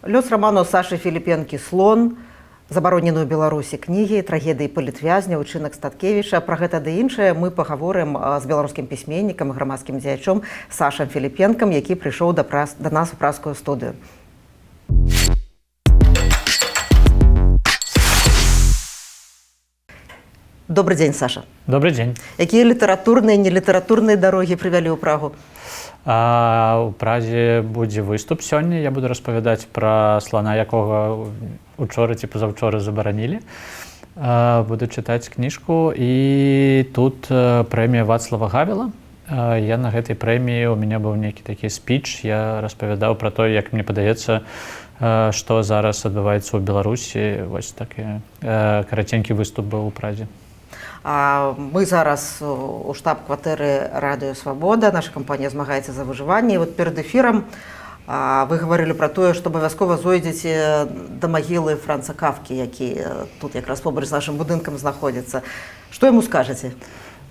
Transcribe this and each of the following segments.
Лёс раману Сашы Філіпенкі «Слон», забаронены ў Беларусі кнігі, трагедыі палітвязня, учынак Статкевіча. Пра гэта ды іншае мы пагаворым з беларускім пісьменнікам і грамадскім дзеячом Сашам Філіпенкам, які прыйшоў да нас у празскую студыю. Добрый дзень, Саша. Добрый дзень. Якія літаратурныя і нелітаратурныя дарогі прывялі ў Прагу? У Празе будзе выступ сёння. Я буду распавядаць пра слана, якога учора ці пазаўчора забаранілі. Буду чытаць кніжку. І тут прэмія Вацлава Гавела. Я на гэтай прэміі, у мяне быў нейкі такі спіч. Я распавядаў пра то, як мне падаецца, што зараз адбываецца ў Беларусі. Вось такі караценькі выступ быў у Празе. Мы зараз у штаб-кватэры Радыё Свабода, наша кампанія змагаецца за выжыванне. І вот перад эфірам вы гаварылі пра тое, што абавязкова зойдзеце да магілы Франца Кафкі, які тут якраз побач з нашым будынкам знаходзіцца. Што яму скажаце?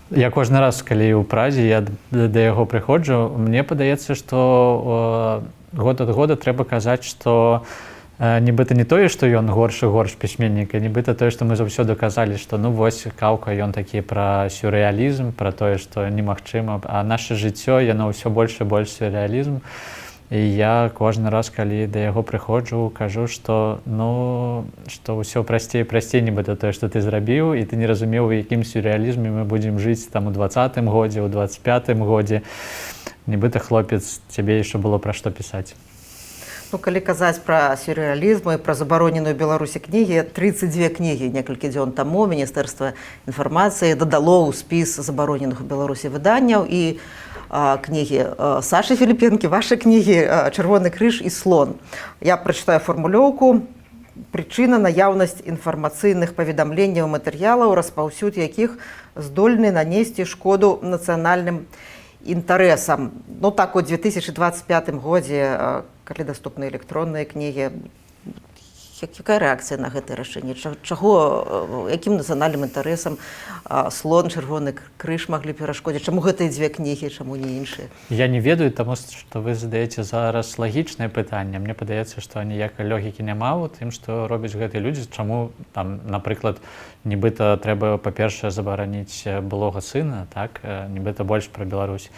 Я кожны раз, калі ў Празе, я да яго прыходжу, мне падаецца, што год ад года трэба казаць, што нібыта не тое, што ён горш і горш пісьменнік, а нібыта тое, што мы заўсёды казалі, што ну вось Каўка, ён такі пра сюррэалізм, пра тое, што немагчыма, а наша жыццё, яно ўсё больш і больш сюррэалізм. І я кожны раз, калі да яго прыходжу, кажу, што ўсё прасцей і прасцей, нібыта тое, што ты зрабіў, і ты не разумеў, у якім сюррэалізме мы будзем жыць там у 20-м годзе, у 25-м годзе. Нібыта, хлопец, цябе яшчэ было пра што пісаць. Ну, калі казаць пра сюррэалізм і пра забароненую Беларусі кнігі, 32 кнігі некалькі дзён таму Міністэрства інфармацыі дадало ў спіс забароненых у Беларусі выданняў і кнігі Сашы Філіпенкі, вашы кнігі «Чырвоны крыж» і «Слон». Я прачытаю фармулёўку. Прычына наяўнасць інфармацыйных паведамленняў матэрыялаў, распаўсюд якіх здольны нанесці шкоду нацыянальным інтарэсам. Ну так, у 2025 годзе, калі даступны электронныя кнігі, якая рэакцыя на гэтае рашэнне? Якім нацыянальным інтарэсам «Слон», «Чырвоны крыж» маглі перашкодзіць? Чаму гэтыя дзве кнігі, чаму не іншыя? Я не ведаю, таму што вы задаеце зараз лагічнае пытанне. Мне падаецца, што ніякай логікі няма ў тым, што робяць гэтыя людзі. Чаму, там, напрыклад, нібыта трэба, па-першае, забараніць былога сына, так? Нібыта больш пра Беларусь.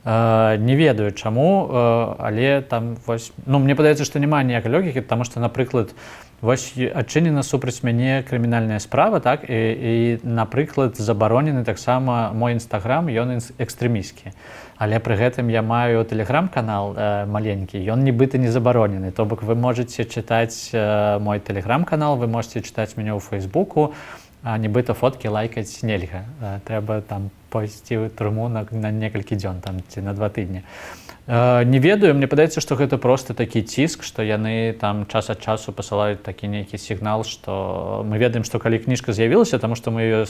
Не ведаю чаму, але там вось, ну, мне падаецца, што няма ніякай логікі, таму што, напрыклад, вось адчынена супраць мяне крымінальная справа, так, і напрыклад, забаронены таксама мой інстаграм, ён экстрэмісцкі. Але пры гэтым я маю тэлеграм-канал маленькі, ён нібыта не забаронены. То бок вы можаце чытаць мой тэлеграм-канал, вы можаце чытаць мяне ў Фейсбуку, а нібыта фоткі лайкаць нельга. Трэба там пойсці ў турму на некалькі дзён там, ці на 2 тыдні. Не ведаю, мне падаецца, што гэта проста такі ціск, што яны там час ад часу пасылаюць такі нейкі сігнал, што мы ведаем, што калі кніжка з'явілася, таму што мы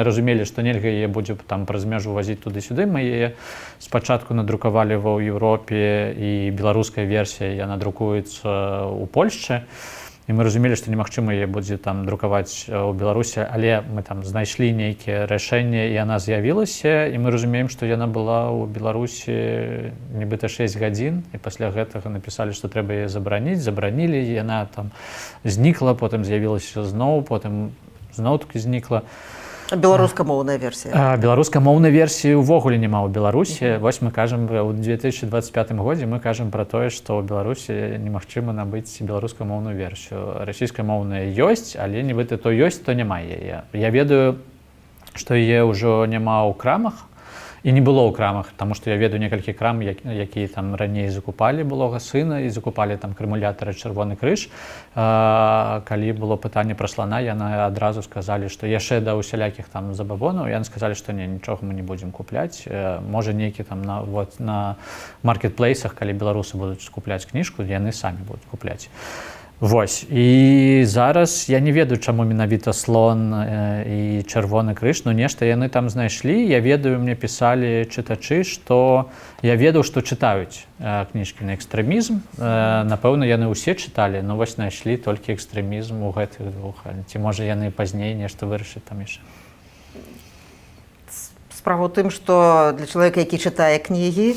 разумелі, што нельга яе будзе там праз мяжу вазіць туды-сюды. Мы яе спачатку надрукавалі ва Еўропе, і беларуская версія яна друкуецца ў Польшчы. І мы разумелі, што немагчыма яе будзе там друкаваць у Беларусі, але мы там знайшлі нейкія рашэнні, і яна з'явілася, і мы разумеем, што яна была ў Беларусі нібыта 6 гадзін, і пасля гэтага напісалі, што трэба яе забараніць, забаранілі, яна там знікла, потым з'явілася зноў, потым зноў-такі знікла. Беларускамоўная версія. Беларускамоўнай версіі ўвогуле няма ў Беларусі. Вось мы кажам, у 2025 годзе мы кажам пра тое, што ў Беларусі немагчыма набыць беларускамоўную версію. Расійскамоўная ёсць, але нібыта то ёсць, то няма яе. Я ведаю, што яе ўжо няма ў крамах, і не было ў крамах, таму што я ведаю некалькі крам, якія там раней закупалі былога сына і закупалі там крымулятары «Чырвоны крыж». Калі было пытанне пра слана, яны адразу сказалі, што яшчэ да усялякіх там забабонаў, яны сказалі, што не, нічога мы не будзем купляць. Можа, нейкі там на маркетплейсах, калі беларусы будуць купляць кніжку, яны самі будуць купляць. Вось, і зараз я не ведаю, чаму менавіта «Слон» і «Чырвоны крыж», но нешта яны там знайшлі. Я ведаю, мне пісалі чытачы, што я ведаў, што чытаюць кніжкі на экстрэмізм. Напэўна, яны ўсе чыталі, но вось знайшлі толькі экстрэмізм у гэтых двух. Ці можа яны пазней нешта вырашаць там яшчэ. Справа ў тым, што для чалавека, які чытае кнігі,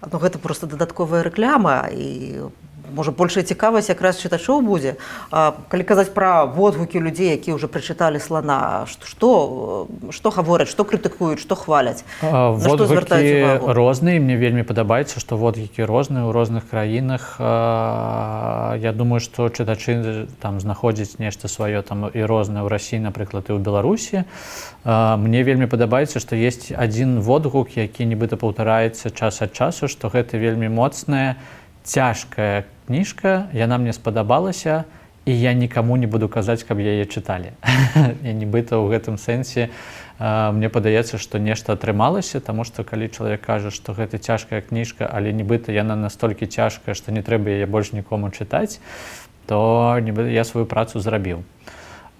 ну, гэта проста дадатковая рэклама, і можа, большая цікавасць якраз чытачоў будзе. Калі казаць пра водгукі людзей, якія ўжо прачыталі слана, што гавораць, што крытыкуюць, што хваляць? Водгукі розныя, мне вельмі падабаецца, што водгукі розныя ў розных краінах. Я думаю, што чытачы там знаходзяць нешта сваё там і рознае ў Расіі, напрыклад, і ў Беларусі. Мне вельмі падабаецца, што ёсць адзін водгук, які нібыта паўтараецца час ад часу, што гэта вельмі моцная, цяжкая кніжка, яна мне спадабалася, і я нікаму не буду казаць, каб яе чыталі. І нібыта ў гэтым сэнсе мне падаецца, што нешта атрымалася, таму што калі чалавек кажа, што гэта цяжкая кніжка, але нібыта яна настолькі цяжкая, што не трэба яе больш нікому чытаць, то нібыта я сваю працу зрабіў.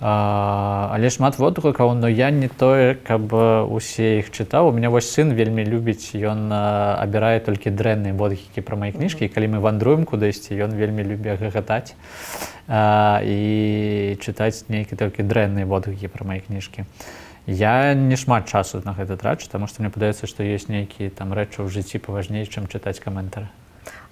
Але шмат водгукаў, но я не тое, каб усе іх чытаў. У меня вось сын вельмі любіць, ён абірае толькі дрэнныя водгукі пра мае кніжкі, і калі мы вандруем кудысьці, ён вельмі любіць гагатаць і чытаць нейкі толькі дрэнныя водгукі пра мае кніжкі. Я не шмат часу на гэта трачу, таму што мне падаецца, што ёсць нейкія там рэчы ў жыцці паважней, чым чытаць каментары.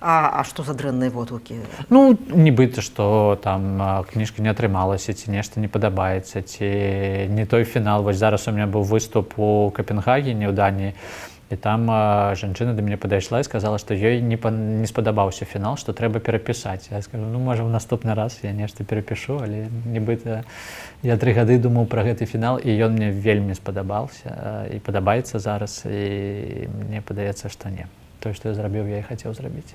А што за дрэнныя водгукі? Ну, нібыта, што там кніжка не атрымалася, ці нешта не падабаецца, ці не той фінал. Вось зараз у меня быў выступ у Капенгагене, ў Даніі, і там жанчына да мяне падайшла і сказала, што ёй не спадабаўся фінал, што трэба перапісаць. Я скажу, ну, можа, ў наступны раз я нешта перапішу, але нібыта я 3 гады думаў пра гэты фінал, і ён мне вельмі спадабаўся і падабаецца зараз, і мне падаецца, што не. Тое, што я зрабіў, я і хацеў зрабіць.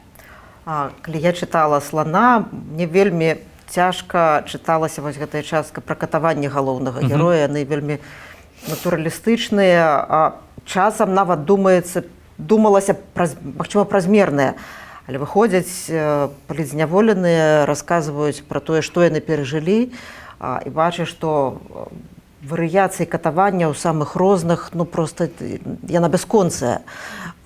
Калі я чытала слана, мне вельмі цяжка чыталася вось гэтая частка пра катаванне галоўнага героя. Яны вельмі натуралістычныя, часам нават думалася, магчыма, празмерныя. Але выходзяць палізняволеныя, расказваюць пра тое, што яны перажылі, і бачыш, што варыяцыі катавання ў самых розных, ну, проста яна бясконцая.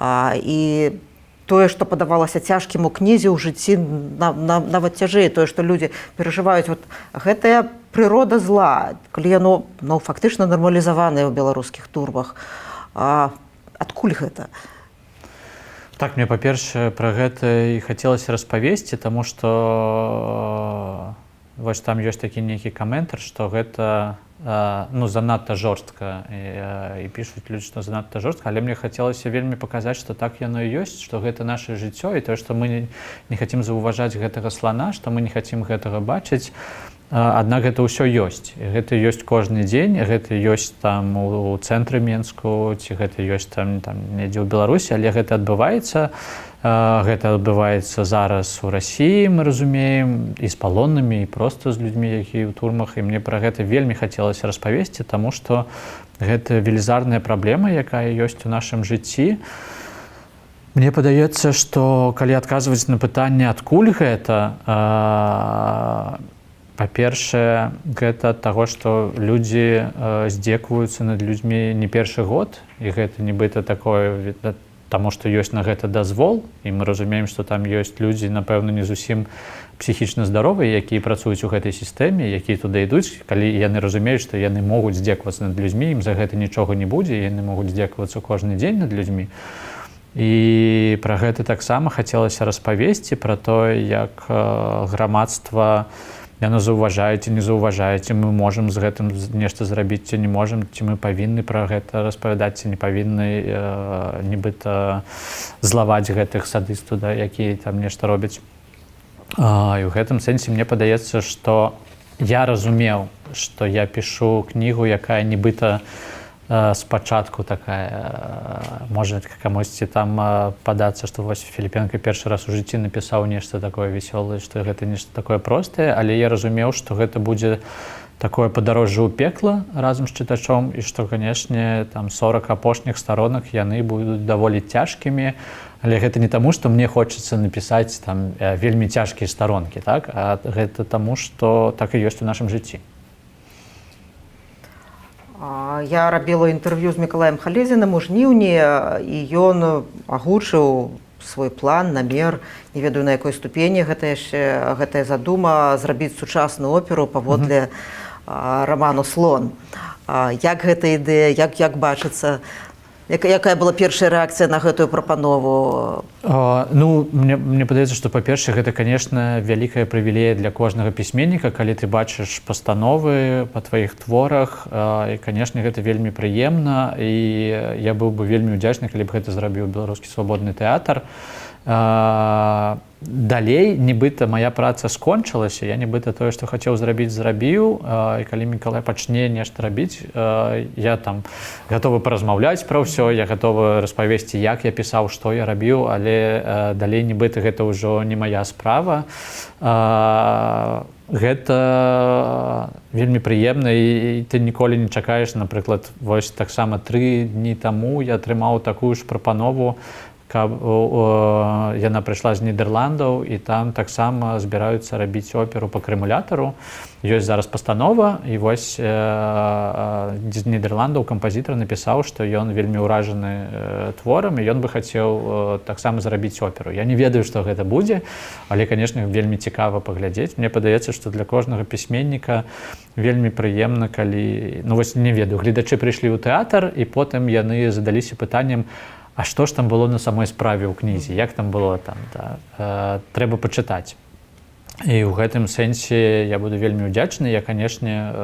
І тое, што падавалася цяжкім у кнізе, ў жыцці нават цяжэй, тое, што людзі перажываюць, вот гэтая прырода зла, калі яно, ну, фактычна нармалізаванае ў беларускіх турбах. Адкуль гэта? Так, мне, па-першае, пра гэта і хацелася распавесці, таму што вось там ёсць такі нейкі каментар, што гэта ну, занадта жорстка, і пішуць людзі, што занадта жорстка, але мне хацелася вельмі паказаць, што так яно і ёсць, што гэта наша жыццё, і тое, што мы не хацім заўважаць гэтага слана, што мы не хацім гэтага бачыць, аднак гэта ўсё ёсць. Гэта ёсць кожны дзень, гэта ёсць там у цэнтры Менску, ці гэта ёсць там недзе ў Беларусі, але гэта адбываецца. Гэта адбываецца зараз у Расіі, мы разумеем, і з палоннымі, і проста з людзьмі, якія ў турмах, і мне пра гэта вельмі хацелася распавесці, таму што гэта велізарная праблема, якая ёсць у нашым жыцці. Мне падаецца, што калі адказваць на пытанне, адкуль гэта, па-першае, гэта ад таго, што людзі здзекуюцца над людзьмі не першы год, і гэта нібыта такое, таму што ёсць на гэта дазвол, і мы разумеем, што там ёсць людзі, напэўна, не зусім псіхічна здаровыя, якія працуюць у гэтай сістэме, якія туды ідуць, калі яны разумеюць, што яны могуць здзекавацца над людзьмі, ім за гэта нічога не будзе, яны могуць здзекавацца кожны дзень над людзьмі. І пра гэта таксама хацелася распавесці, пра тое, як грамадства яно заўважае ці не заўважае, ці мы можам з гэтым нешта зрабіць, ці не можам, ці мы павінны пра гэта распавядаць, ці не павінны нібыта злаваць гэтых садыстаў, да, якія там нешта робяць. І ў гэтым сэнсе мне падаецца, што я разумеў, што я пішу кнігу, якая нібыта спачатку такая, можа камусьці там падацца, што вось Філіпенка першы раз у жыцці напісаў нешта такое весёлае, што гэта нешта такое простае, але я разумеў, што гэта будзе такое падарожжа ў пекла разам з чытачом, і што, канешне, там 40 апошніх старонак яны будуць даволі цяжкімі, але гэта не таму, што мне хочацца напісаць там вельмі цяжкія старонкі, так? А гэта таму, што так і ёсць у нашым жыцці. Я рабіла інтэрв'ю з Мікалаем Халезінам у жніўні, і ён агучыў свой план, намер, не ведаю, на якой ступені гэтая задума зрабіць сучасную оперу паводле раману «Слон». Як гэта ідэя, як бачыцца? Якая была першая рэакцыя на гэтую прапанову? Ну, мне падаецца, што, па-першае, гэта, конечно, вялікая прывілея для кожнага пісьменніка, калі ты бачыш пастановы па тваіх творах. І, конечно, гэта вельмі прыемна, і я быў бы вельмі ўдзячны, калі б гэта зрабіў Беларускі свабодны тэатр. Далей, нібыта, моя праца скончылася, я нібыта тое, што хацеў зрабіць, зрабіў, і калі Мікалай пачне нешта рабіць, я там гатовы паразмаўляць пра ўсё, я гатовы распавесці, як я пісаў, што я рабіў, але далей нібыта гэта ўжо не моя справа. Гэта вельмі прыемна, і ты ніколі не чакаеш, напрыклад, вось таксама 3 дні таму я атрымаў такую ж прапанову, каб яна прыйшла з Нідерландаў, і там таксама збіраюцца рабіць оперу па крэмулятару. Ёсць зараз пастанова, і вось з Нідерландаў кампазітар напісаў, што ён вельмі ўражаны творам, і ён бы хацеў таксама зрабіць оперу. Я не ведаю, што гэта будзе, але, канешне, вельмі цікава паглядзець. Мне падаецца, што для кожнага пісьменніка вельмі прыемна, калі, ну вось не ведаю, гледачы прыйшлі ў тэатр, і потым яны задаліся пытаннем, а што ж там было на самой справе ў кнізе, як там было там, трэба пачытаць. І ў гэтым сэнсе я буду вельмі ўдзячны, я, канешне,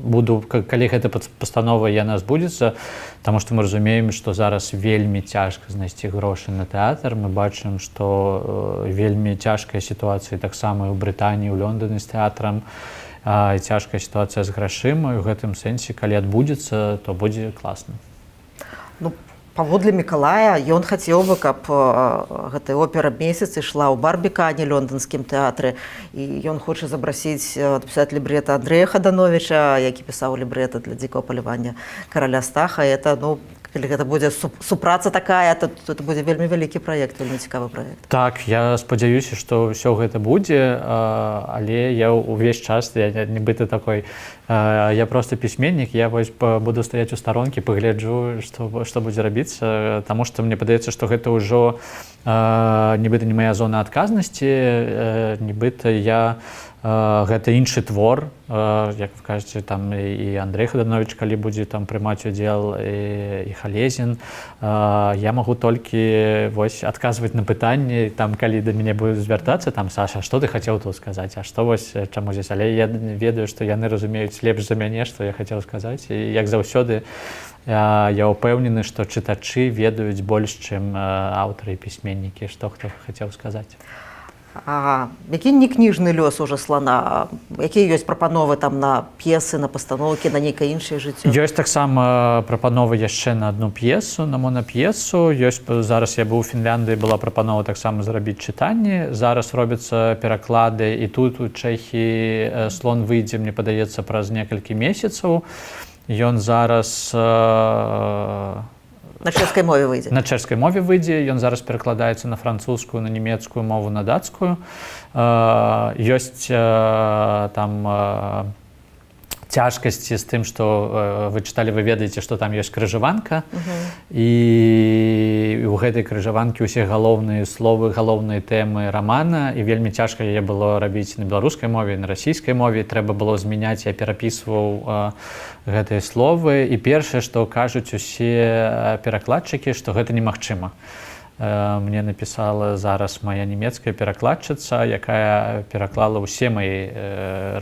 буду, калі гэта пастанова яна збудзецца, таму што мы разумеем, што зараз вельмі цяжка знайсці грошы на тэатр, мы бачым, што вельмі цяжкая сітуацыя таксама і ў Брытаніі, ў Лондоне з тэатрам, і цяжкая сітуацыя з грашыма, і ў гэтым сэнсе, калі адбудзецца, то будзе класна. Ну, паводле Мікалая, ён хацеў бы, каб гэтая опера «Месяц» ішла ў Барбікане, лондонскім тэатры, і ён хоча запрасіць напісаць лібрэта Андрэя Хадановіча, які пісаў лібрэта для «Дзікага палявання караля Стаха». І это, ну, калі гэта будзе супраца такая, то это будзе вельмі вялікі праект, вельмі цікавы праект. Так, я спадзяюся, што ўсё гэта будзе, але я ўвесь час, я нібыта такой, я просто пісьменнік, я вось буду стаяць у старонкі, пагляджу, што будзе рабіцца, таму што мне падаецца, што гэта ўжо нібыта не моя зона адказнасці, нібыта я гэта іншы твор, як вы кажаце, там і Андрэй Хадановіч, калі будзе там прымаць удзел, і Халезін, я магу толькі вось адказваць на пытанні, там калі да мяне будуць звяртацца, там Саша, што ты хацеў тут сказаць, а што вось чаму здесь, але я ведаю, што яны разумеюць лепш за мяне, што я хацеў сказаць, і як заўсёды я ўпэўнены, што чытачы ведаюць больш, чым аўтары і пісьменнікі, што хто хацеў сказаць. Які не кніжны лёс у Жаслана? Якія ёсць прапановы там на п'есы, на пастаноўкі, на нейкае іншае жыццё? Ёсць таксама прапановы яшчэ на адну п'есу, на монап'есу. Зараз я быў у Фінляндыі, была прапанова таксама зрабіць чытанні. Зараз робяцца пераклады, і тут у Чэхіі «Слон» выйдзе, мне падаецца, праз некалькі месяцаў. Ён зараз на чэшскай мове выйдзе. На чэшскай мове выйдзе, ён зараз перакладаецца на французскую, на нямецкую мову, на дацкую. Ёсць там цяжкасці з тым, што вы чыталі, вы ведаеце, што там ёсць крыжаванка, і ў гэтай крыжаванкі ўсе галоўныя словы, галоўныя тэмы рамана, і вельмі цяжка яе было рабіць на беларускай мове, на расійскай мове, трэба было змяняць, я перапісваў гэтыя словы, і першае, што кажуць усе перакладчыкі, што гэта немагчыма. Мне напісала зараз моя нямецкая перакладчыца, якая пераклала ўсе мои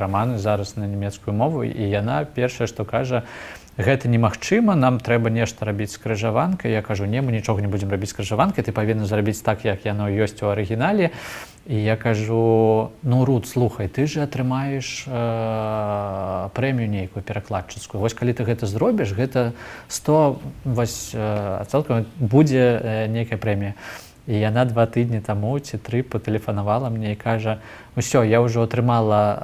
раманы зараз на нямецкую мову, і яна першае, што кажа, гэта немагчыма, нам трэба нешта рабіць з крыжаванкай. Я кажу, не, мы нічога не будзем рабіць з крыжаванкай, ты павінен зрабіць так, як яно ёсць у арыгінале. І я кажу, ну, Рут, слухай, ты же атрымаеш прэмію нейкую перакладчыцкую. Вось калі ты гэта зробіш, гэта 100, вось, цалкам будзе нейкая прэмія. І яна 2 тыдні таму ці 3 патэлефанавала мне і кажа, усё, я ўжо атрымала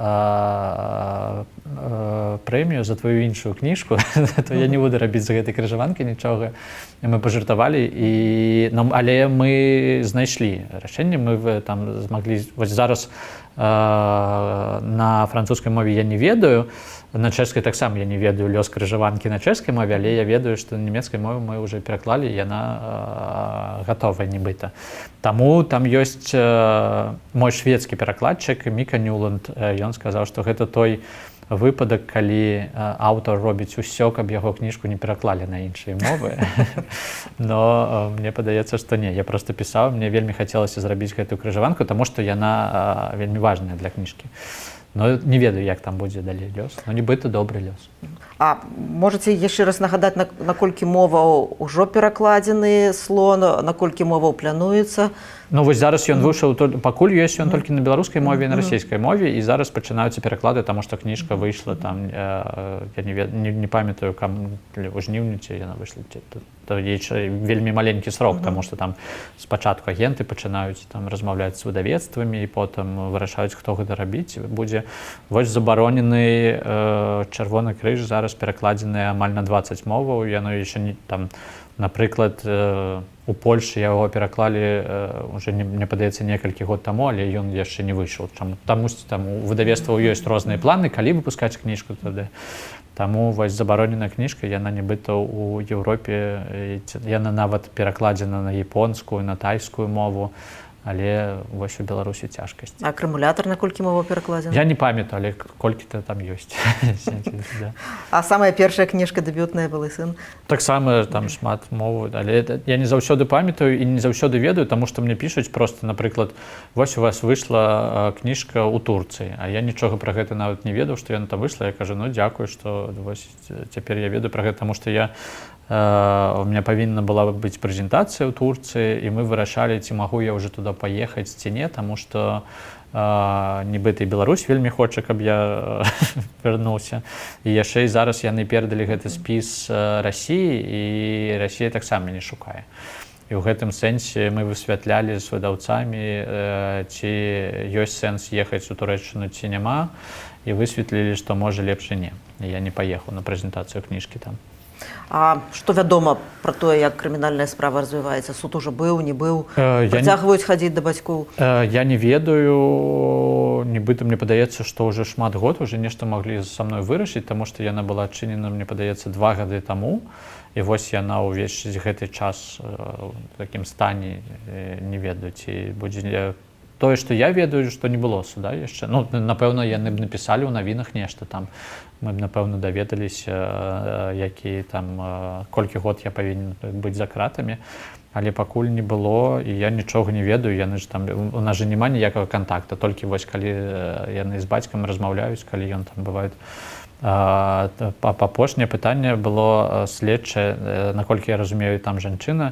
прэмію за твою іншую кніжку, то я не буду рабіць з гэтай крыжаванкі нічога. І мы пажартавалі, але мы знайшлі рашэнне, мы там змаглі, вось зараз на французскай мове я не ведаю, На чэшскай таксама я не ведаю лёс крыжаванкі на чэшскай мове, але я ведаю, што на нямецкай мове мы ўжо пераклалі, яна гатовая нібыта. Таму там ёсць мой шведскі перакладчык Міка Нюланд, ён сказаў, што гэта той выпадак, калі аўтар робіць усё, каб яго кніжку не пераклалі на іншыя мовы. Но мне падаецца, што не, я проста пісаў, мне вельмі хацелася зрабіць гэтую крыжаванку, таму што яна вельмі важная для кніжкі. Но не ведаю, як там будзе далей лёс, но нібыта добры лёс. А можаце яшчэ раз нагадаць, наколькі моваў ужо перакладзены слон, наколькі моваў плануецца? Ну вось зараз ён выйшаў, пакуль ёсць ён толькі на беларускай мове і на расійскай мове, і зараз пачынаюцца пераклады, таму што кніжка выйшла там, я не памятаю, у жніўні ці яна выйшла, то яшчэ вельмі маленькі срок, таму што там спачатку агенты пачынаюць там размаўляць з выдавецтвамі і потым вырашаюць, хто гэта рабіць будзе. Вось забаронены Чырвоны крыж зараз перакладзены амаль на 20 моваў, яно яшчэ не там, напрыклад, у Польшы яго пераклалі уже, мне падаецца, некалькі год таму, але ён яшчэ не выйшаў. Тамусь там у выдавецтваў ёсць розныя планы, калі выпускаць кніжку тады. Таму вось забароненая кніжка, яна нібыта ў Еўропе, яна нават перакладзена на японскую, на тайскую мову, але вось у Беларусі цяжкасць. А акумулятар наколькі мова перакладзена? Я не памятаю, але колькі-то там ёсць. А самая першая кніжка дэбютная «Былы сын»? Таксама там шмат моваў, але я не заўсёды памятаю і не заўсёды ведаю, таму што мне пішуць проста, напрыклад, вось у вас выйшла кніжка ў Турцыі, а я нічога пра гэта нават не ведаў, што яна там выйшла. Я кажу, ну дзякую, што вось цяпер я ведаю пра гэта, таму што у меня павінна была быць прэзентацыя ў Турцыі, і мы вырашалі, ці магу я ўжо туды паехаць ці не, таму што нібыта і Беларусь вельмі хоча, каб я вярнуўся. І яшчэ і зараз яны перадалі гэты спіс Расіі, і Расія таксама мяне шукае. І ў гэтым сэнсе мы высвятлялі з выдаўцамі, ці ёсць сэнс ехаць у Турэччыну ці няма, і высветлілі, што можа лепш і не. І я не паехаў на прэзентацыю кніжкі там. А што вядома пра тое, як крымінальная справа развіваецца? Суд ужо быў, не быў? Працягваюць хадзіць да бацькоў? Я не ведаю, нібыта мне падаецца, што ўжо шмат год уже нешта маглі са мной вырашыць, таму што яна была адчынена, мне падаецца, 2 гады таму, і вось яна ўвесь гэты час у такім стане, не ведаю, ці будзе. Тое, што я ведаю, што не было суда яшчэ. Ну, напэўна, яны б напісалі ў навінах нешта там. Мы б, напэўна, даведаліся, які там, колькі год я павінен быць за кратамі. Але пакуль не было, і я нічога не ведаю. Яны ж там, у нас жа няма ніякага кантакта. Толькі вось, калі яны з бацькам размаўляюць, калі ён там бывае. Апошняе пытанне было следчае, наколькі я разумею, там жанчына,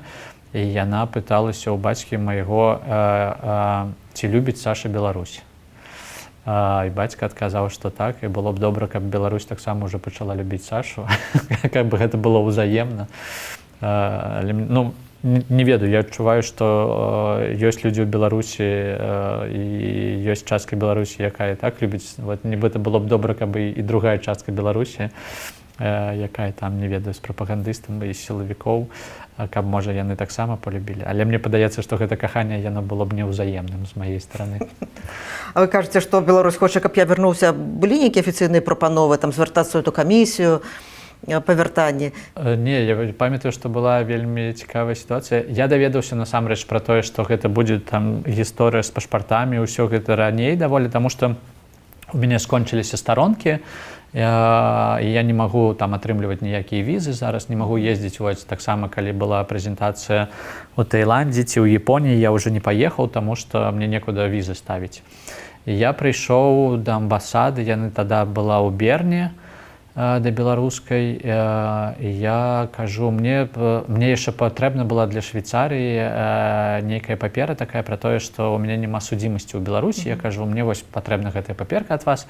і яна пыталася ў бацькі майго, ці любіць Саша Беларусь. І бацька адказаў, што так, і было б добра, каб Беларусь таксама ўжо пачала любіць Сашу, каб гэта было ўзаемна. Ну, не ведаю, я адчуваю, што ёсць людзі ў Беларусі і ёсць частка Беларусі, якая так любіць. Вот, нібыта было б добра, каб і другая частка Беларусі, якая там, не ведаю, з прапагандыстам і сілавікоў, каб, можа, яны таксама полюбілі. Але мне падаецца, што гэта каханне, яно было б неўзаемным з маёй стараны. А вы кажаце, што Беларусь хоча, каб я вярнуўся. Былі нейкія афіцыйныя прапановы, там, звяртацца ў эту камісію па вяртанні? Не, я памятаю, што была вельмі цікавая сітуацыя. Я даведаўся насамрэч пра тое, што гэта будзе там гісторыя з пашпартамі, ўсё гэта раней даволі, таму што у мяне скончыліся старонкі, і я не магу там атрымліваць ніякія візы, зараз не магу ездзіць. Вось таксама, калі была прэзентацыя ў Таіландзе ці ў Японіі, я ўжо не паехаў, таму што мне некуды візы ставіць. І я прыйшоў да амбасады, яны тада была ў Берне, да беларускай, і я кажу, мне яшчэ патрэбна была для Швейцарыі нейкая папера такая пра тое, што ў мяне няма судзімасці ў Беларусі. Я кажу, мне вось патрэбна гэтая паперка ад вас.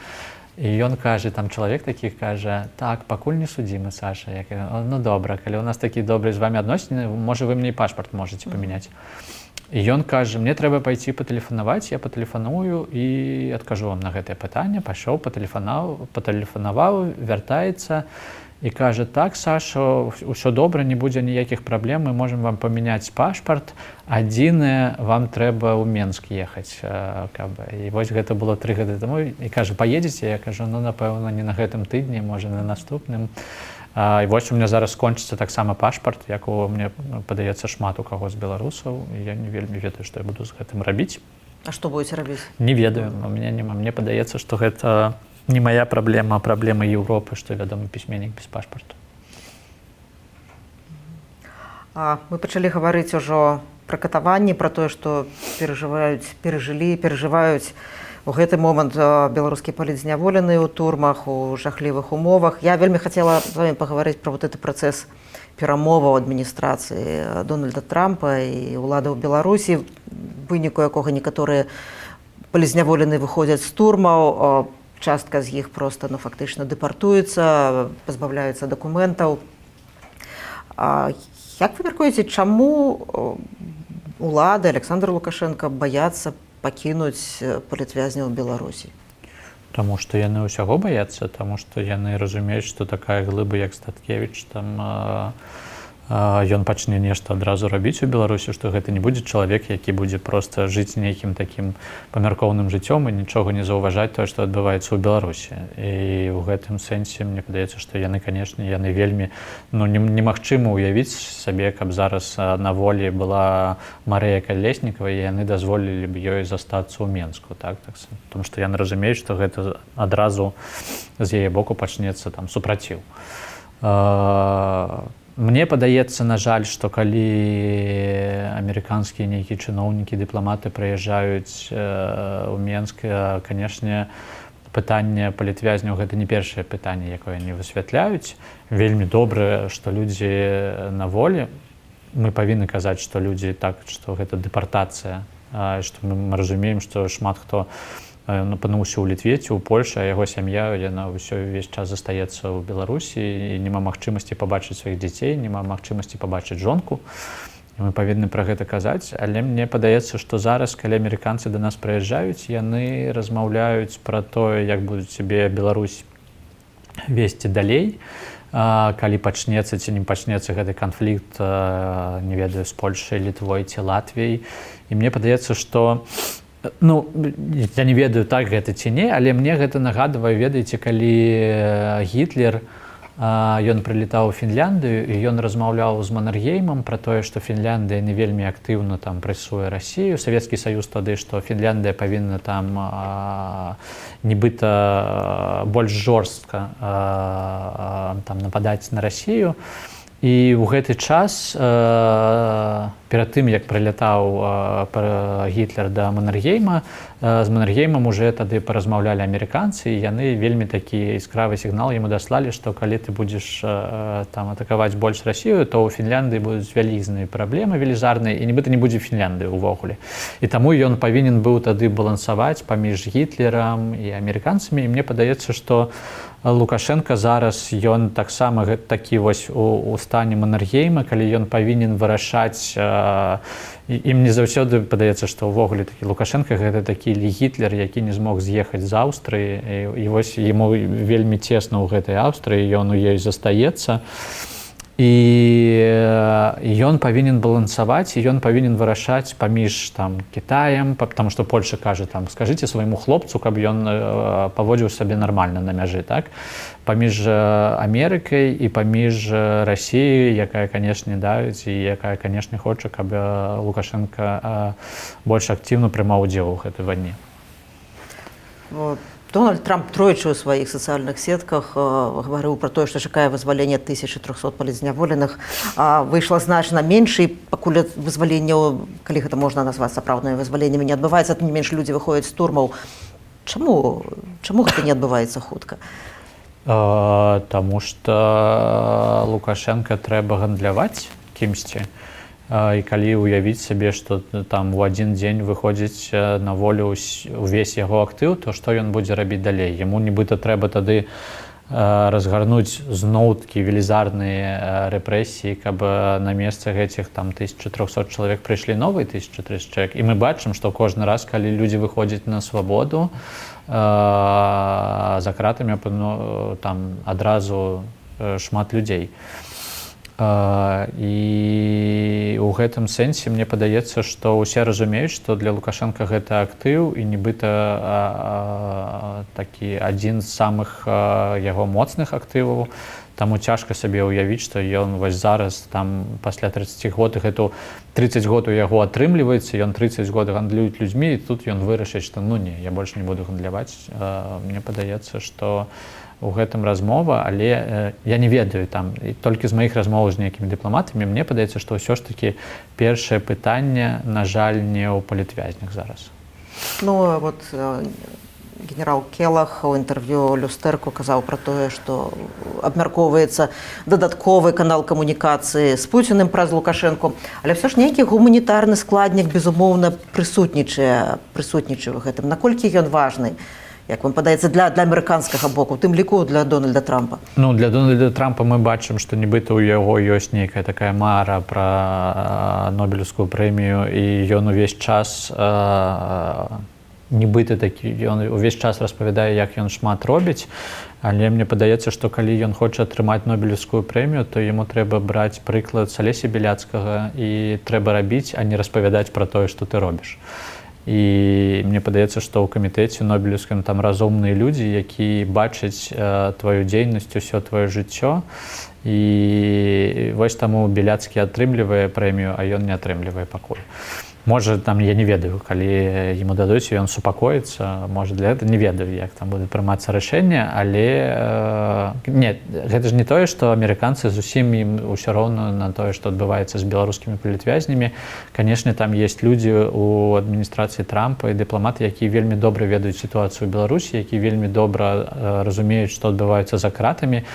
І ён кажа, там чалавек такі кажа, так, пакуль не судзімы, Саша. Я кажу, ну добра, калі у нас такі добрыя з вамі адносіны, можа, вы мне і пашпарт можаце памяняць. І ён кажа, мне трэба пайці патэлефанаваць, я патэлефаную і адкажу вам на гэтае пытанне. Пайшоў, патэлефанаваў, вяртаецца і кажа, так, Саша, ўсё добра, не будзе ніякіх праблем, мы можам вам памяняць пашпарт, адзінае, вам трэба ў Менск ехаць. І вось гэта было 3 гады таму. І кажа, паедзеце? Я кажу, ну, напэўна, не на гэтым тыдні, можа, на наступным. І вось у меня зараз скончыцца таксама пашпарт, якого мне падаецца шмат у каго з беларусаў. Я не вельмі ведаю, што я буду з гэтым рабіць. А што будзеце рабіць? Не ведаю, у меня няма. Мне падаецца, што гэта не моя праблема, а праблема Еўропы, што вядомы пісьменнік без пашпарту. Мы пачалі гаварыць ужо пра катаванні, пра тое, што перажываюць у гэты момант беларускія палітзняволеныя ў турмах, у жахлівых умовах. Я вельмі хацела з вами пагаварыць пра вот гэты працэс перамоваў адміністрацыі Дональда Трампа і ўладаў Беларусі, выніку якога некаторыя палітзняволеныя выходзяць з турмаў, частка з іх проста фактычна дэпартуецца, пазбаўляюцца дакументаў. Як вы мяркуеце, чаму улады Александр Лукашенко баяцца пакінуць палітвязняў Беларусі? Таму што яны ўсяго баяцца, таму што яны разумеюць, што такая глыба, як Статкевіч, там ён пачне нешта адразу рабіць у Беларусі, што гэта не будзе чалавек, які будзе проста жыць нейкім такім памяркоўным жыццём і нічога не заўважаць тое, што адбываецца ў Беларусі. І ў гэтым сэнсе мне падаецца, што яны, канешне, яны вельмі, немагчыма ўявіць сабе, каб зараз на волі была Марыя Калеснікава, і яны дазволілі б ёй застацца ў Менску, так? Таму што яны разумеюць, што гэта адразу з яе боку пачнецца там супраціў. Мне падаецца, на жаль, што калі амерыканскія нейкія чыноўнікі, дыпламаты прыязджаюць у Менск, канешне, пытанне палітвязняў гэта не першае пытанне, якое яны высвятляюць. Вельмі добра, што людзі на волі. Мы павінны казаць, што людзі так, што гэта дэпартацыя, што мы разумеем, што шмат хто апынуўся ў Літве ці ў Польшы, а яго сям'я, яна ўвесь час застаецца ў Беларусі, і няма магчымасці пабачыць сваіх дзяцей, няма магчымасці пабачыць жонку. І мы павінны пра гэта казаць, але мне падаецца, што зараз, калі амерыканцы да нас прыязджаюць, яны размаўляюць пра тое, як будуць сябе Беларусь весці далей, калі пачнецца ці не пачнецца гэты канфлікт, не ведаю, з Польшай, Літвой ці Латвіяй. І мне падаецца, што я не ведаю, так гэта ці не, але мне гэта нагадвае, ведаеце, калі Гітлер, ён прылетаў у Фінляндыю, і ён размаўляў з Маннергеймам пра тое, што Фінляндыя не вельмі актыўна там прэсуе Расію, Савецкі Саюз тады, што Фінляндыя павінна там нібыта больш жорстка там нападаць на Расію. І ў гэты час, перад тым, як прылятаў Гітлер да Маннергейма, з Маннергеймам уже тады паразмаўлялі амерыканцы, і яны вельмі такі яскравы сігнал яму даслалі, што калі ты будзеш там атакаваць больш Расію, то ў Фінляндыі будуць вялізныя праблемы велізарныя, і нібыта не будзе Фінляндыі ўвогуле. І таму ён павінен быў тады балансаваць паміж Гітлерам і амерыканцамі, і мне падаецца, што Лукашенко зараз, ён таксама такі вось у стане Маннергейма, калі ён павінен вырашаць, і мне заўсёды падаецца, што ўвогуле такі Лукашенко гэта такі Гітлер, які не змог з'ехаць з Аўстрыі, і вось яму вельмі цесна ў гэтай Аўстрыі, ён у ёй застаецца. І ён павінен балансаваць, і ён павінен вырашаць паміж там Кітаем, потому што Польша кажа там, скажыце свайму хлопцу, каб ён паводзіў сабе нармальна на мяжы, так? Паміж Амерыкай і паміж Расіяй, якая, канешне, давіць, і якая, канешне, хоча, каб Лукашенко больш актыўна прымаў удзел у гэтай вайне. Дональд Трамп тройчы ў сваіх сацыяльных сетках гаварыў пра тое, што чакае вызвалення 1300 палітзняволеных. Выйшла значна менш, і пакуль вызваленняў, калі гэта можна назваць сапраўднымі вызваленнямі, не адбываецца, тым не менш людзі выходзяць з турмаў. Чаму гэта не адбываецца хутка? Таму што Лукашенка трэба гандляваць кімсьці. І калі ўявіць сабе, што там у адзін дзень выходзіць на волю ўвесь яго актыў, то што ён будзе рабіць далей? Яму нібыта трэба тады разгарнуць зноў-такі велізарныя рэпрэсіі, каб на месца гэтых там 1300 чалавек прыйшлі новыя 1300 чалавек. І мы бачым, што кожны раз, калі людзі выходзяць на свабоду, за кратамі там адразу шмат людзей. І ў гэтым сэнсе мне падаецца, што ўсе разумеюць, што для Лукашенка гэта актыў і нібыта такі адзін з самых яго моцных актываў. Таму цяжка сабе ўявіць, што ён вось зараз там пасля 30 год, гэту 30 год у яго атрымліваецца, ён 30 год гандлююць людзьмі, і тут ён вырашыць, што ну не, я больш не буду гандляваць. Мне падаецца, што у гэтым размова, але я не ведаю там, і толькі з маіх размоваў з нейкімі дыпламатамі, мне падаецца, што ўсё ж такі першае пытанне, на жаль, не ў палітвязнях зараз. Ну, вот генерал Келах у інтэрв'ю Люстэрку казаў пра тое, што абмяркоўваецца дадатковы канал камунікацыі з Пуціним праз Лукашэнку, але ўсё ж нейкі гуманітарны складнік, безумоўна, прысутнічае ў гэтым. Наколькі ён важны? Як вам падаецца, для амерыканскага боку, у тым ліку для Дональда Трампа? Ну, для Дональда Трампа мы бачым, што нібыта ў яго ёсць нейкая такая мара пра Нобелевскую прэмію, і ён увесь час нібыта такі, ён увесь час распавядае, як ён шмат робіць, але мне падаецца, што калі ён хоча атрымаць Нобелевскую прэмію, то яму трэба браць прыклад Алеся Беляцкага і трэба рабіць, а не распавядаць пра тое, што ты робіш. І мне падаецца, што ў камітэце Нобелевскім там разумныя людзі, які бачаць тваю дзейнасць, усё твоё жыццё. І вось таму Беляцкі атрымлівае прэмію, а ён не атрымлівае пакуль. Можа, там, я не ведаю, калі яму дадуць, ён супакоіцца, можа, для гэта не ведаю, як там будзе прымацца рашэнне, але не, гэта ж не тое, што амерыканцы зусім ім усё роўна на тое, што адбываецца з беларускімі палітвязнямі. Канешне, там ёсць людзі ў адміністрацыі Трампа і дыпламаты, якія вельмі добра ведаюць сітуацыю ў Беларусі, якія вельмі добра разумеюць, што адбываецца за кратамі.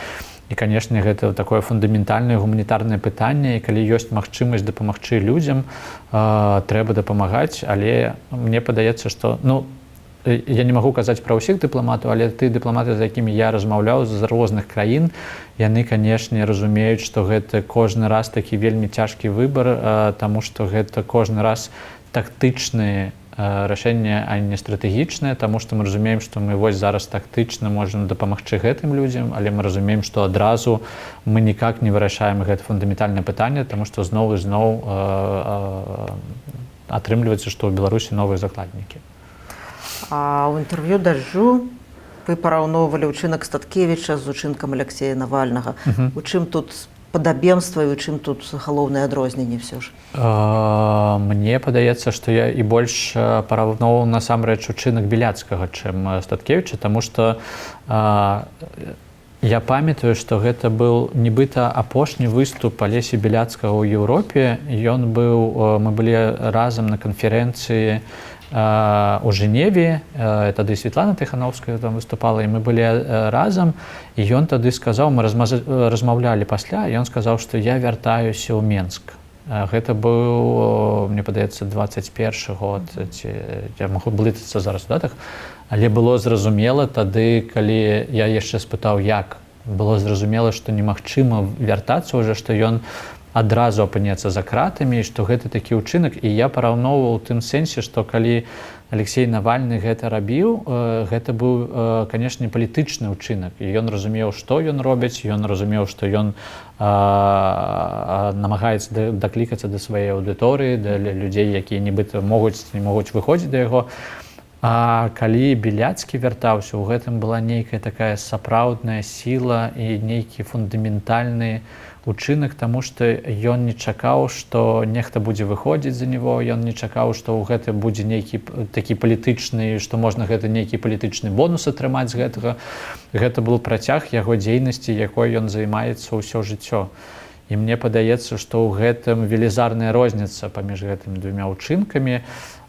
І, канешне, гэта такое фундаментальнае гуманітарнае пытанне, і калі ёсць магчымасць дапамагчы людзям, трэба дапамагаць, але мне падаецца, што, ну, я не магу казаць пра ўсіх дыпламатаў, але ты дыпламаты, з якімі я размаўляў з розных краін, яны, канешне, разумеюць, што гэта кожны раз такі вельмі цяжкі выбар, таму што гэта кожны раз тактычныя рашэнне, а не стратэгічнае, таму што мы разумеем, што мы вось зараз тактычна можам дапамагчы гэтым людзям, але мы разумеем, што адразу мы ніяк не вырашаем гэта фундаментальнае пытанне, таму што зноў і зноў атрымліваецца, што ў Беларусі новыя закладнікі. А ў інтэрв'ю Дажджу вы параўноўвалі ўчынак Статкевіча з учынкам Алексея Навальнага. У чым тут падабенства і у чым тут галоўнае адрозненне ўсё ж? Мне падаецца, што я і больш параўноўваў насамрэч учынак Беляцкага, чым Статкевіча, таму што я памятаю, што гэта быў нібыта апошні выступ Алесі Беляцкага ў Еўропе. Ён быў, мы былі разам на канферэнцыі у Жэневе, тады Святлана Тыхановская там выступала, і мы былі разам, і ён тады сказаў, мы размаўлялі пасля, і ён сказаў, што я вяртаюся ў Менск. Гэта быў, мне падаецца, 21 год, я магу блытацца зараз у датах, але было зразумела тады, калі я яшчэ спытаў, як, было зразумела, што немагчыма вяртацца ўжо, што ён адразу апынецца за кратамі, што гэта такі ўчынак. І я параўноўваў у тым сэнсе, што калі Алексей Навальны гэта рабіў, гэта быў, канешне, палітычны ўчынак. І ён разумеў, што ён робіць, ён разумеў, што ён намагаецца даклікацца да сваёй аўдыторыі, да людзей, якія нібыта не могуць выходзіць да яго. А калі Беляцкі вяртаўся, у гэтым была нейкая такая сапраўдная сіла і нейкі фундаментальны учынак, таму што ён не чакаў, што нехта будзе выходзіць за него, ён не чакаў, што ў гэта будзе нейкі такі палітычны, што можна гэта нейкі палітычны бонус атрымаць з гэтага. Гэта быў працяг яго дзейнасці, якой ён займаецца ўсё жыццё. І мне падаецца, што ў гэтым велізарная розніца паміж гэтымі двума ўчынкамі.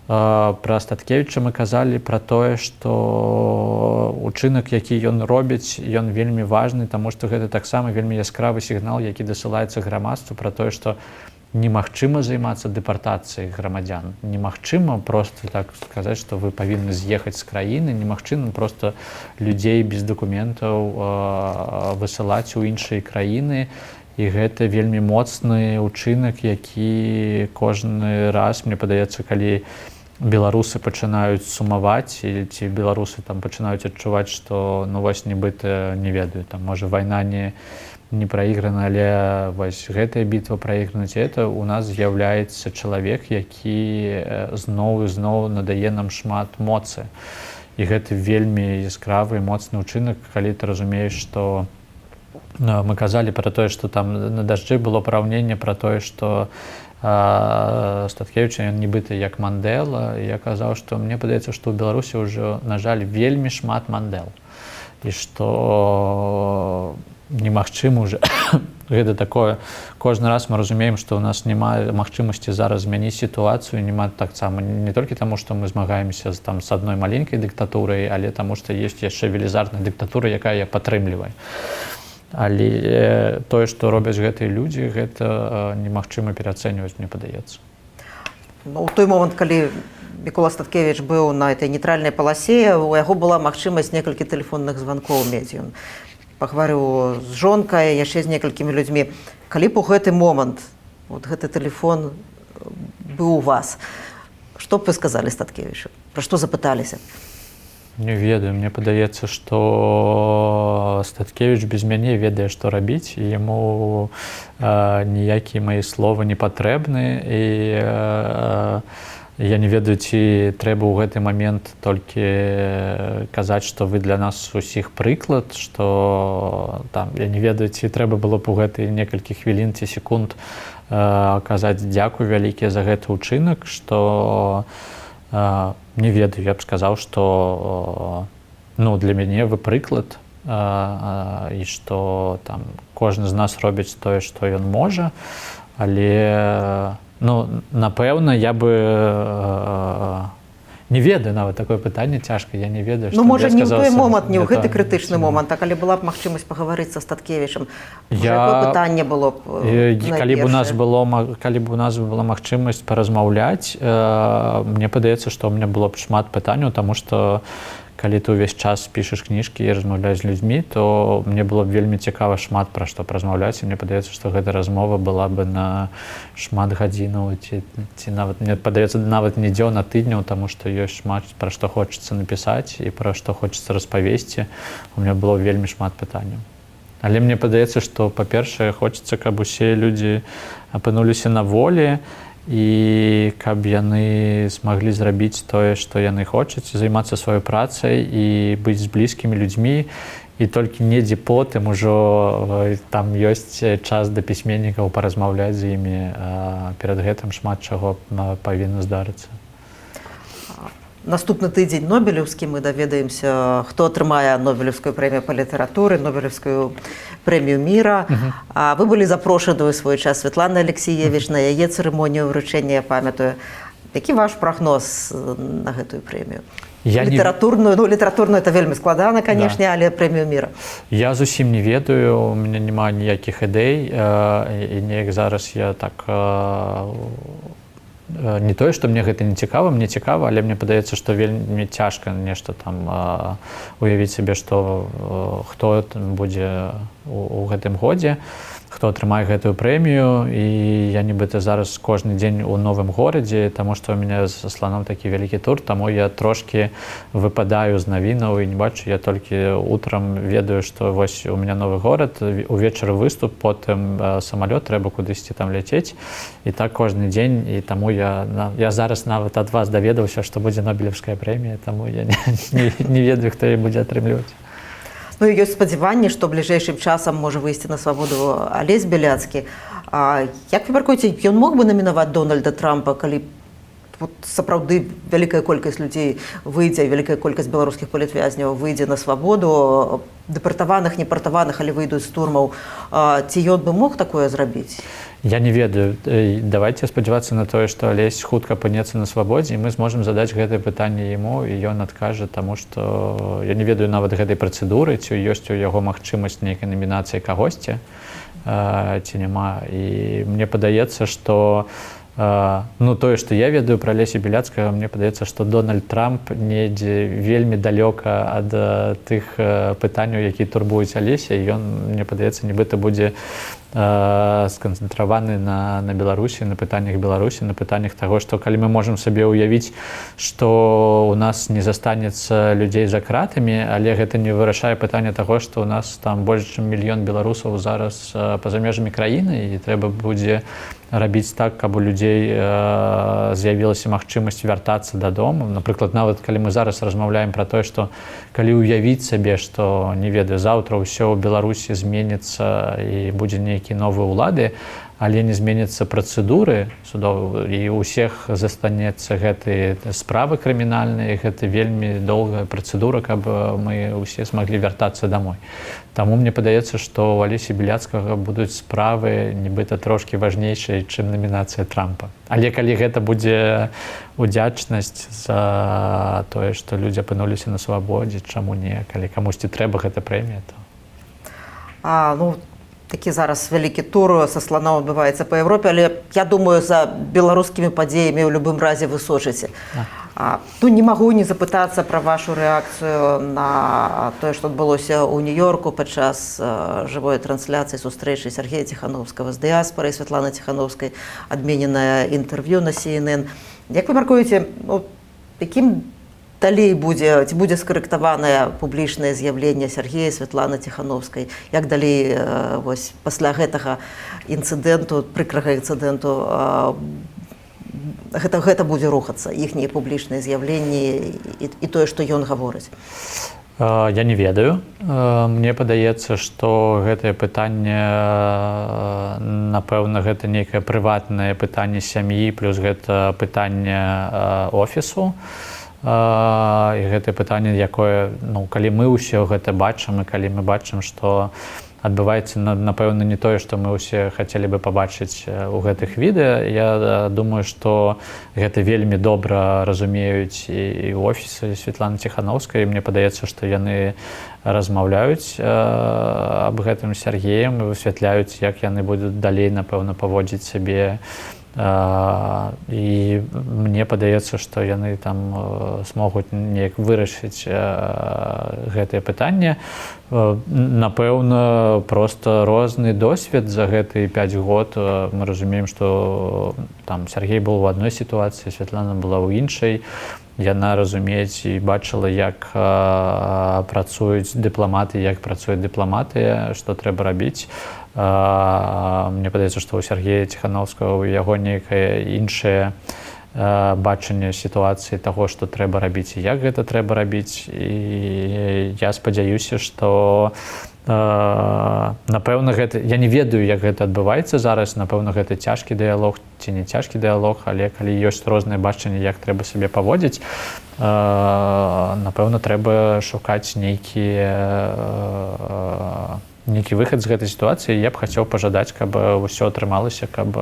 Пра Статкевіча мы казалі пра тое, што учынак, які ён робіць, ён вельмі важны, таму што гэта таксама вельмі яскравы сігнал, які дасылаецца грамадству пра тое, што немагчыма займацца дэпартацыяй грамадзян. Немагчыма просто так сказаць, што вы павінны з'ехаць з краіны, немагчыма просто людзей без дакументаў высылаць у іншыя краіны. І гэта вельмі моцны ўчынак, які кожны раз, мне падаецца, калі беларусы пачынаюць сумаваць, ці беларусы там пачынаюць адчуваць, што ну вось нібыта не ведаю, там можа вайна не праіграна, але вось гэтая бітва праіграна, ці это у нас з'яўляецца чалавек, які зноў і зноў надае нам шмат моцы. І гэта вельмі яскравы, моцны ўчынак, калі ты разумееш, што мы казалі пра тое, што там на дажджы было параўненне пра тое, што Статкевіч, ён нібыта як Мандэла. Я казаў, што мне падаецца, што ў Беларусі ўжо, на жаль, вельмі шмат Мандэл. І што немагчыма ўжо гэта такое. Кожны раз мы разумеем, што ў нас няма магчымасці зараз змяніць сітуацыю, няма таксама не толькі таму, што мы змагаемся там з адной маленькай дыктатурай, але таму, што ёсць яшчэ велізарная дыктатура, якая падтрымлівае. Але тое, што робяць гэтыя людзі, гэта немагчыма пераацэньваць, мне падаецца. Ну, у той момант, калі Мікола Статкевіч быў на этой нейтральнай паласе, у яго была магчымасць некалькі тэлефонных званкоў мець. Ён пагаварыў з жонкай, яшчэ з некалькімі людзьмі. Калі б у гэты момант вот гэты тэлефон быў у вас, што б вы сказалі Статкевічу? Пра што запыталіся? Не ведаю, мне падаецца, што Статкевіч без мяне ведае, што рабіць, і яму ніякія мае словы не патрэбны, і я не ведаю, ці трэба ў гэты момент толькі казаць, што вы для нас усіх прыклад, што там, я не ведаю, ці трэба было б у гэтыя некалькі хвілін ці секунд казаць дзякуй вялікія за гэты ўчынак, што не ведаю, я б сказаў, што ну, для мяне вы прыклад, і што там кожны з нас робіць тое, што ён можа, але ну, напэўна, я бы не ведаю нават такое пытанне цяжка, я не ведаю, што ну, можа, не ў той момант, не ў гэта, гэты крытычны момант, а калі была б магчымасць пагаварыць са Статкевічам, якое пытанне было б калі б у нас была магчымасць паразмаўляць, мне падаецца, што ў мяне было б шмат пытанняў, таму што калі ты ўвесь час пішаш кніжкі і размаўляеш з людзьмі, то мне было б вельмі цікава шмат пра што паразмаўляць, і мне падаецца, што гэта размова была бы на шмат гадзінаў, ці нават, мне падаецца, нават не дзён, а тыдняў, таму што ёсць шмат пра што хочацца напісаць і пра што хочацца распавесці. У мяне было вельмі шмат пытанняў. Але мне падаецца, што, па-першае, хочацца, каб усе людзі апынуліся на волі, і каб яны змаглі зрабіць тое, што яны хочуць, займацца сваёй працай і быць з блізкімі людзьмі, і толькі недзе потым ужо там ёсць час да пісьменнікаў паразмаўляць з імі, перад гэтым шмат чаго павінна здарыцца. Наступны тыдзень нобелеўскі, мы даведаемся, хто атрымае нобелеўскую прэмію па літаратуры, нобелеўскую прэмію міра. Вы былі запрошаны ў свой час Святланы Алексіевіч на яе цырымонію ўручэння, я памятаю. Які ваш прагноз на гэтую прэмію? Літаратурную это вельмі складана, канешне, да. Але прэмію міра. Я зусім не ведаю, у мяне няма ніякіх ідэй, і неяк зараз я так... Не тое, што мне гэта не цікава, мне цікава, але мне падаецца, што вельмі цяжка нешта там уявіць сабе, што хто будзе у гэтым годзе, хто атрымае гэтую прэмію, і я нібыта зараз кожны дзень у новым горадзе, таму што у мяне з сланом такі вялікі тур, таму я трошкі выпадаю з навінаў і не бачу, я толькі утрам ведаю, што вось у мяне новы горад, увечары выступ, потым самалёт, трэба кудысьці там ляцець, і так кожны дзень, і таму я зараз нават ад вас даведаўся, што будзе нобелеўская прэмія, таму я не ведаю, хто яе будзе атрымліваць. Ну і ёсць спадзяванне, што бліжэйшым часам можа выйсці на свабоду Алесь Бяляцкі. Як вы мяркуеце, ён мог бы намінаваць Дональда Трампа, калі вот сапраўды вялікая колькасць людзей выйдзе, вялікая колькасць беларускіх палітвязняў выйдзе на свабоду, дэпартаваных, непартаваных, але выйдуць з турмаў, ці ён бы мог такое зрабіць? Я не ведаю. Давайте спадзявацца на тое, што Алесь хутка апынецца на свабодзе, і мы зможам задаць гэтае пытанне яму, і ён адкажа, таму што я не ведаю нават гэтай працэдуры, ці ёсць у яго магчымасць нейкай намінацыі кагосьці, ці няма. І мне падаецца, што тое, што я ведаю пра Алеся Біляцкага, мне падаецца, што Дональд Трамп недзе вельмі далёка ад тых пытанняў, які турбуюць Алеся, і ён, мне падаецца, нібыта будзе сканцэнтраваны на Беларусі, на пытаннях Беларусі, на пытаннях таго, што калі мы можам сабе ўявіць, што ў нас не застанецца людзей за кратамі, але гэта не вырашае пытанне таго, што ў нас там больш чым мільён беларусаў зараз па-за межамі краіны, і трэба будзе рабіць так, каб у людзей з'явілася магчымасць вяртацца дадому. Напрыклад, нават калі мы зараз размаўляем пра тое, што калі ўявіць сабе, што, не ведаю, заўтра ўсё ў Беларусі зменіцца і будзе нейкія новыя ўлады, але не зменяцца працэдуры судовыя, і ў усіх застанецца гэтыя справы крымінальныя, гэта вельмі доўгая працэдура, каб мы ўсе змаглі вяртацца дамой. Таму мне падаецца, што ў Алесі Біляцкага будуць справы нібыта трошкі важнейшыя, чым намінацыя Трампа. Але калі гэта будзе удзячнасць за тое, што людзі апынуліся на свабодзе, чаму не? Калі камусьці трэба гэта прэмія, то... Такі зараз вялікі тур са сланом адбываецца па Еўропе, але я думаю, за беларускімі падзеямі ў любым разе вы сочыце. Не магу не запытацца пра вашу рэакцыю на тое, што адбылося ў Нью-Йорку падчас жывой трансляцыі сустрэчы Сергея Ціхановскага з дыяспарай, Святланы Ціхановскай, адмененае інтэрв'ю на CNN. Як вы мяркуеце, якім далей будзе, ці будзе скарэктаванае публічнае з'яўленне Сергея Святланы Ціхановскай? Як далей пасля гэтага інцыдэнту, прыкрага інцыдэнту, гэта будзе рухацца, іхнія публічныя з'яўленні і тое, што ён гаворыць? Я не ведаю. Мне падаецца, што гэтае пытанне, напэўна, гэта нейкае прыватнае пытанне сям'і, плюс гэта пытанне офісу. І гэтае пытанне, якое, калі мы ўсё гэта бачым, і калі мы бачым, што адбываецца, напэўна, не тое, што мы ўсе хацелі бы пабачыць у гэтых відэа. Я думаю, што гэта вельмі добра разумеюць і ў офісе Святланы Ціхановскай. Мне падаецца, што яны размаўляюць аб гэтым з Сергеем і высвятляюць, як яны будуць далей, напэўна, паводзіць сябе. І мне падаецца, што яны там змогуць неяк вырашыць гэтае пытанне. Напэўна, проста розны досвед за гэтыя 5 год. Мы разумеем, што там Сергей быў у адной сітуацыі, Святлана была ў іншай. Яна разумець і бачыла, як працуюць дыпламаты, як працуе дыпламатыя, што трэба рабіць. Мне падаецца, што ў Сергея Ціхановскага у яго нейкае іншае бачанне сітуацыі таго, што трэба рабіць і як гэта трэба рабіць. І я спадзяюся, што напэўна, гэта, я не ведаю, як гэта адбываецца зараз, напэўна, гэта цяжкі дыялог ці не цяжкі дыялог, але калі ёсць розныя бачанні, як трэба сябе паводзіць, напэўна, трэба шукаць нейкі выхад з гэтай сітуацыі. Я б хацеў пажадаць, каб усё атрымалася, каб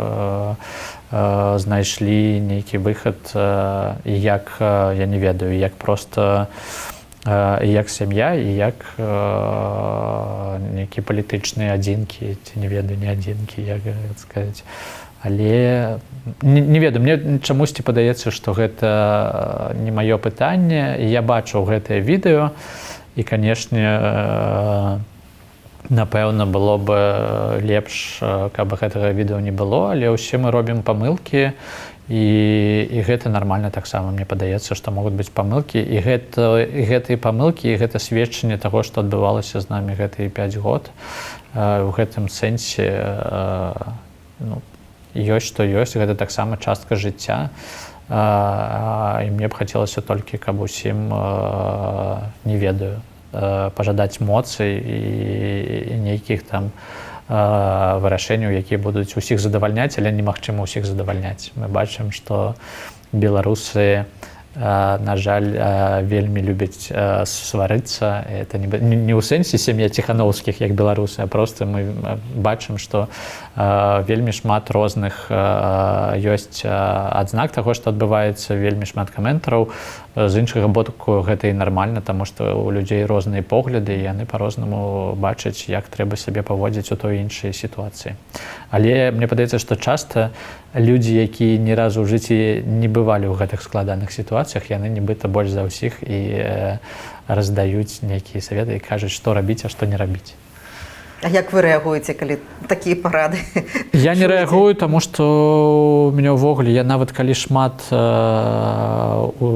знайшлі нейкі выхад, і як, я не ведаю, як проста і як сям'я, і як нейкія палітычныя адзінкі, ці не ведаю, не адзінкі, як сказаць. Але не ведаю, мне чамусьці падаецца, што гэта не маё пытанне. Я бачыў гэтае відэо, і, канешне, напэўна, было бы лепш, каб гэтага відэо не было, але ўсе мы робім памылкі, і гэта нармальна таксама. Мне падаецца, што могуць быць памылкі, і гэтыя памылкі, і гэта сведчанне таго, што адбывалася з намі гэтыя 5 год. У гэтым сэнсе ёсць, што ёсць, гэта таксама частка жыцця, і мне б хацелася толькі, каб усім, не ведаю, пажадаць моцы і нейкіх там вырашэнняў, якія будуць усіх задавальняць, але немагчыма ўсіх задавальняць. Мы бачым, што беларусы, на жаль, вельмі любяць сварыцца. Это не ў сэнсе сям'я Ціхановскіх, як беларусы, а просто мы бачым, што вельмі шмат розных ёсць адзнак таго, што адбываецца, вельмі шмат каментараў. З іншага боку, гэта і нармальна, таму што ў людзей розныя погляды, і яны па-рознаму бачаць, як трэба сябе паводзіць у той іншай сітуацыі. Але мне падаецца, што часта людзі, якія ні разу ў жыцці не бывалі ў гэтых складаных сітуацыях, яны нібыта больш за ўсіх і раздаюць нейкія саветы і кажуць, што рабіць, а што не рабіць. А як вы рэагуеце, калі такія парады? Я не рэагую, таму што у мяне ўвогуле, я нават калі шмат,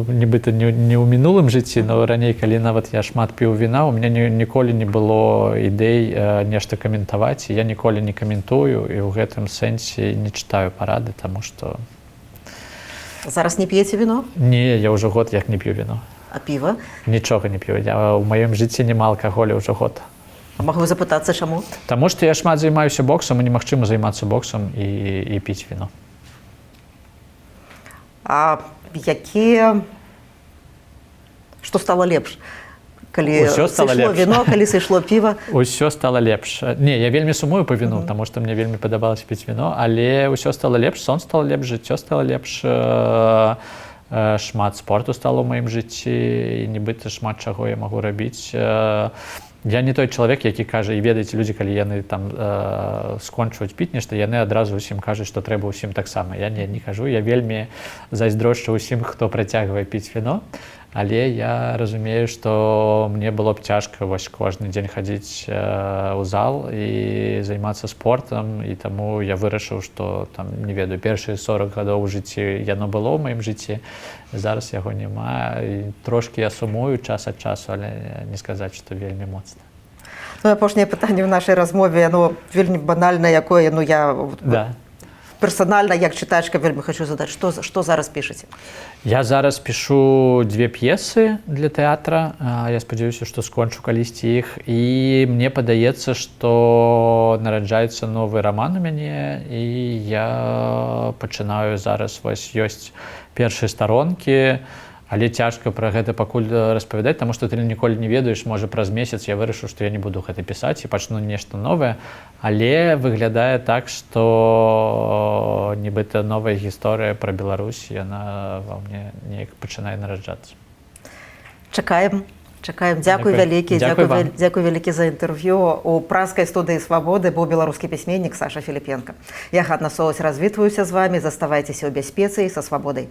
нібыта не ў мінулым жыцці, но раней, калі нават я шмат піў віна, у мяне ніколі не было ідэй нешта каментаваць, я ніколі не каментую і ў гэтым сэнсе не чытаю парады, таму што... Зараз не п'еце віно? Не, я ўжо год як не п'ю віно. А піва? Нічога не п'ю. У маім жыцці няма алкаголю ўжо год. А магу запытацца, чаму? Таму што я шмат займаюся боксам, і немагчыма займацца боксам і піць віно. А якія... Што стала лепш? Калі сышло віно, калі сышло піва? Усё стала лепш. Не, я вельмі сумую па віну, таму што мне вельмі падабалася піць віно, але ўсё стала лепш, сон стала лепш, жыццё стала лепш, шмат спорту стало ў маім жыцці, і нібыта шмат чаго я магу рабіць. Я не той чалавек, які кажа, і ведаеце, людзі, калі яны там скончваюць піць нешта, яны адразу ўсім кажуць, што трэба ўсім таксама. Я не кажу, я вельмі зайздрошчу ўсім, хто працягвае піць віно, але я разумею, што мне было б цяжка вось кожны дзень хадзіць у зал і займацца спортам, і таму я вырашыў, што там, не ведаю, першыя 40 гадоў у жыцці яно было ў маім жыцці, зараз яго няма, і трошкі я сумую час ад часу, але не сказаць, што вельмі моцна. Ну, апошняе пытанне ў нашай размове, оно вельмі банальнае, якое, ну, я персанальна, як чытачка, вельмі хочу задаць. Што зараз пішаце? Я зараз пішу 2 п'есы для тэатра. Я спадзяюся, што скончу калісьці іх. І мне падаецца, што нараджаецца новы раман у мяне, і я пачынаю зараз, вось ёсць першыя старонкі, але цяжка пра гэта пакуль распавядаць, таму што ты ніколі не ведаеш, можа праз месяц я вырашыў, што я не буду гэта пісаць і пачну нешта новае, але выглядае так, што нібыта новая гісторыя пра Беларусь, яна ва мне неяк пачынае нараджацца. Чакаем. Дзякуй вялікі. Дзякуй вялікі за інтэрв'ю. У пражскай студыі «Свабоды» быў беларускі пісьменнік Саша Філіпенка. Я Ганна Соус развітваюся з вамі. Заставайцеся ў бяспецы і са свабодай.